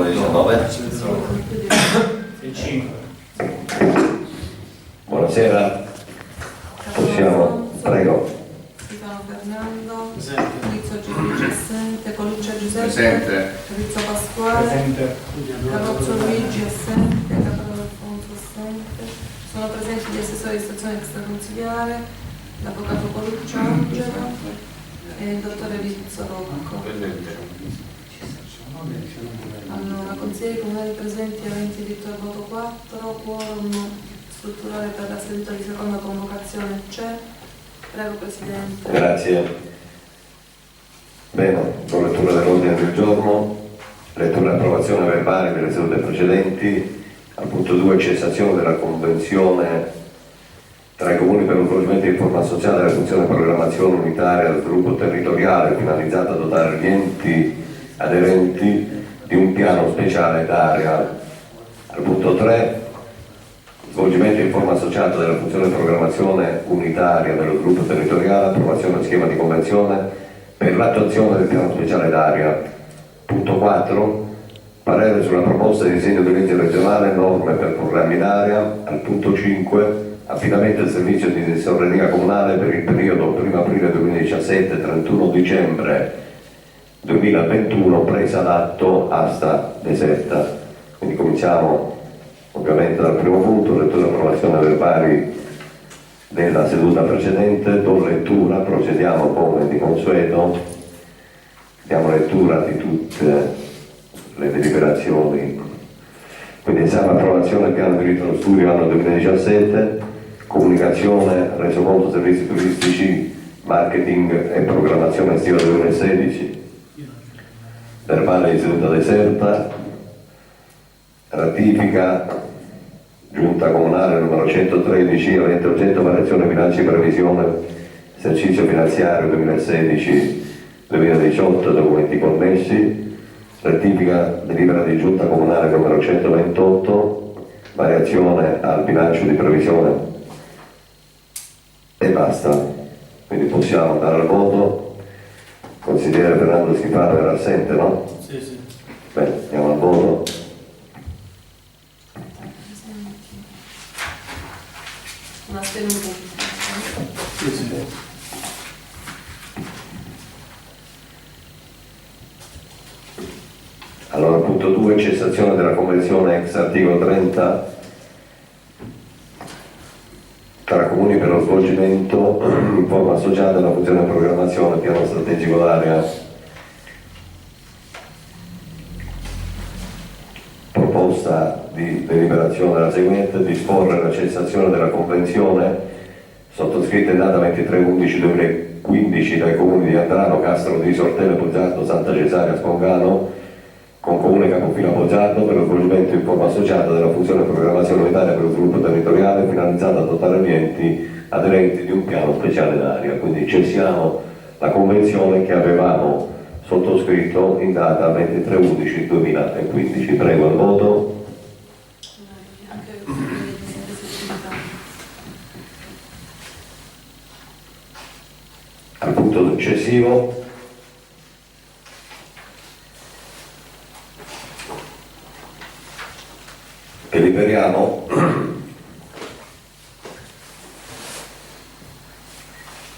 19. Il 5. Buonasera, possiamo, prego. Stefano Fernando, Presente. Rizzo Giuseppe assente, Coluccia Giuseppe, Presente. Rizzo Pasquale, Presente. Carrozzo Luigi assente, Caprano Alfonso assente, sono presenti gli assessori di stazione extraconsiliare, l'avvocato Coluccia Angelo e il dottore Rizzo Rocco. Allora, consiglieri comunali presenti aventi diritto al voto 4, quorum strutturale per la seduta di seconda convocazione c'è. Prego Presidente. Grazie. Bene, con lettura dell'ordine del giorno, lettura e approvazione verbale delle sedute precedenti. Al punto 2, cessazione della convenzione tra i comuni per lo svolgimento di forma associata alla funzione programmazione unitaria del sviluppo territoriale finalizzata a dotare gli enti aderenti di un piano speciale d'area. Al punto 3, svolgimento in forma associata della funzione programmazione unitaria dello sviluppo territoriale, approvazione dello schema di convenzione per l'attuazione del piano speciale d'area. Punto 4, parere sulla proposta di disegno di legge regionale, norme per programmi d'area. Al punto 5, affidamento del servizio di tesoreria comunale per il periodo 1 aprile 2017 31 dicembre 2021, presa d'atto asta deserta. Quindi cominciamo ovviamente dal primo punto, lettura e approvazione verbali della seduta precedente. Do lettura, procediamo come di consueto, diamo lettura di tutte le deliberazioni. Quindi esame e approvazione del piano di diritto allo studio anno 2017, comunicazione, resoconto servizi turistici, marketing e programmazione estiva 2016, verbale di seduta deserta, ratifica giunta comunale numero 113 avente oggetto variazione bilanci di previsione esercizio finanziario 2016-2018 documenti connessi, ratifica delibera di giunta comunale numero 128 variazione al bilancio di previsione e basta. Quindi possiamo andare al voto. Consigliere Fernando Schifano era assente, no? Sì, sì. Bene, andiamo al voto. Una stenuta. Sì, sì. Allora, punto 2, cessazione della convenzione ex articolo 30 tra comuni per lo svolgimento in forma associata alla funzione programmazione piano strategico d'area. Proposta di deliberazione la seguente: disporre la cessazione della convenzione sottoscritta in data 23/11/2015 dai comuni di Andrano, Castro di Sortele, Pozzardo, Santa Cesaria, Spongano con comune capofila Pozzardo per lo svolgimento in forma associata della funzione programmazione unitaria per lo sviluppo territoriale finalizzata a dotare gli enti aderenti di un piano speciale d'area. Quindi cessiamo la convenzione che avevamo sottoscritto in data 23/11/2015. Prego al voto. Anche Al punto successivo, deliberiamo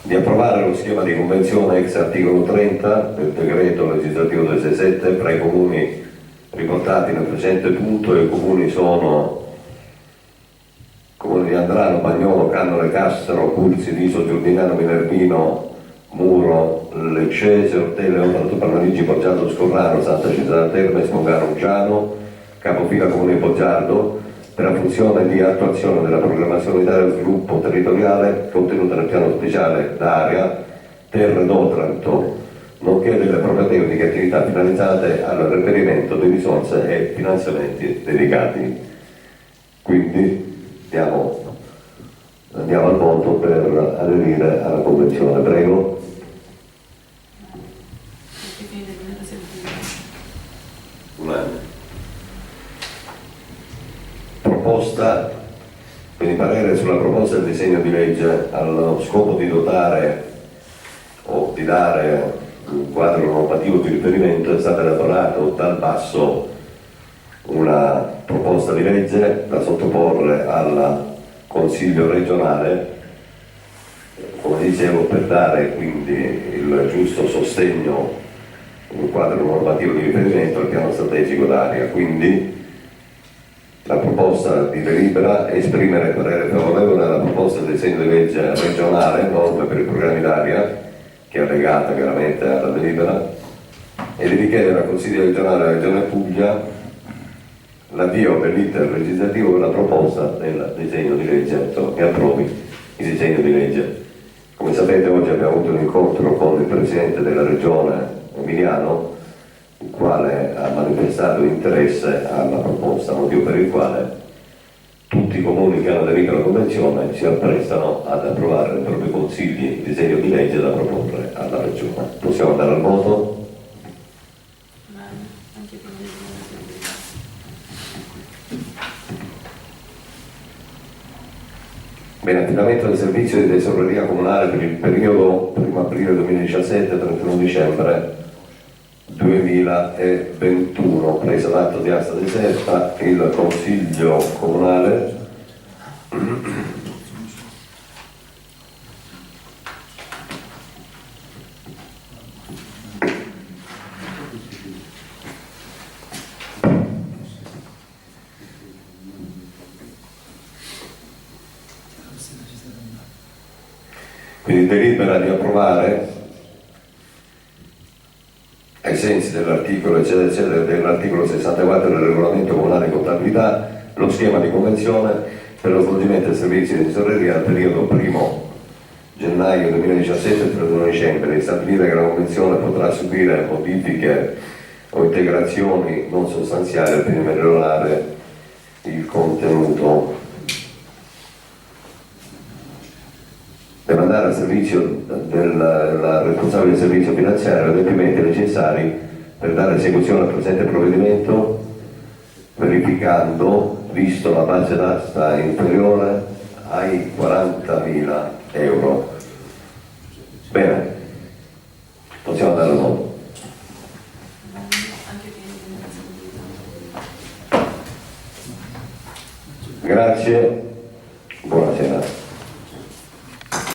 di approvare lo schema di convenzione ex articolo 30 del decreto legislativo 267 tra i comuni riportati nel presente punto. E i comuni sono comuni di Andrano, Bagnolo, Cannole, Castro, Curzi, Viso, Giordinano, Minervino, Muro, Leccese, Ortele, Oprato, Parmanigi, Poggiardo, Scorrano, Santa Cesare Terme, Spongano, Giano, capofila comune di Poggiardo, per la funzione di attuazione della programmazione unitaria dello sviluppo territoriale contenuta nel piano speciale d'area Terre d'Otranto, nonché delle proprie tecniche e attività finalizzate al reperimento di risorse e finanziamenti dedicati. Quindi andiamo al voto per aderire alla convenzione. Prego. Unanime. Proposta, quindi parere sulla proposta del disegno di legge allo scopo di dotare o di dare un quadro normativo di riferimento è stato elaborato dal basso una proposta di legge da sottoporre al Consiglio regionale, come dicevo, per dare quindi il giusto sostegno, un quadro normativo di riferimento al piano strategico d'area. Quindi la proposta di delibera è esprimere parere favorevole alla proposta del disegno di legge regionale, norme per i programmi d'area, che è allegata chiaramente alla delibera, e di richiedere al Consiglio regionale della Regione Puglia l'avvio dell'iter legislativo per la proposta del disegno di legge, che approvi il disegno di legge. Come sapete, oggi abbiamo avuto un incontro con il Presidente della Regione Emiliano, il quale ha manifestato interesse alla proposta, motivo per il quale tutti i comuni che hanno aderito alla Convenzione si apprestano ad approvare nei propri consigli il disegno di legge da proporre alla Regione. Possiamo andare al voto? Bene, affidamento del servizio di tesoreria comunale per il periodo 1 aprile 2017-31 dicembre 2021, presa l'atto di asta deserta, il Consiglio Comunale quindi delibera di approvare, ai sensi dell'articolo dell'articolo 64 del regolamento comunale di contabilità, lo schema di convenzione per lo svolgimento dei servizi di tesoreria al periodo 1 gennaio 2017 e 31 dicembre, e stabilire che la convenzione potrà subire modifiche o integrazioni non sostanziali al fine di migliorare il contenuto. Demandare al servizio del responsabile del servizio finanziario adempimenti necessari per dare esecuzione al presente provvedimento, verificando, visto la base d'asta inferiore ai 40.000 euro. Bene, possiamo andare al voto. Grazie.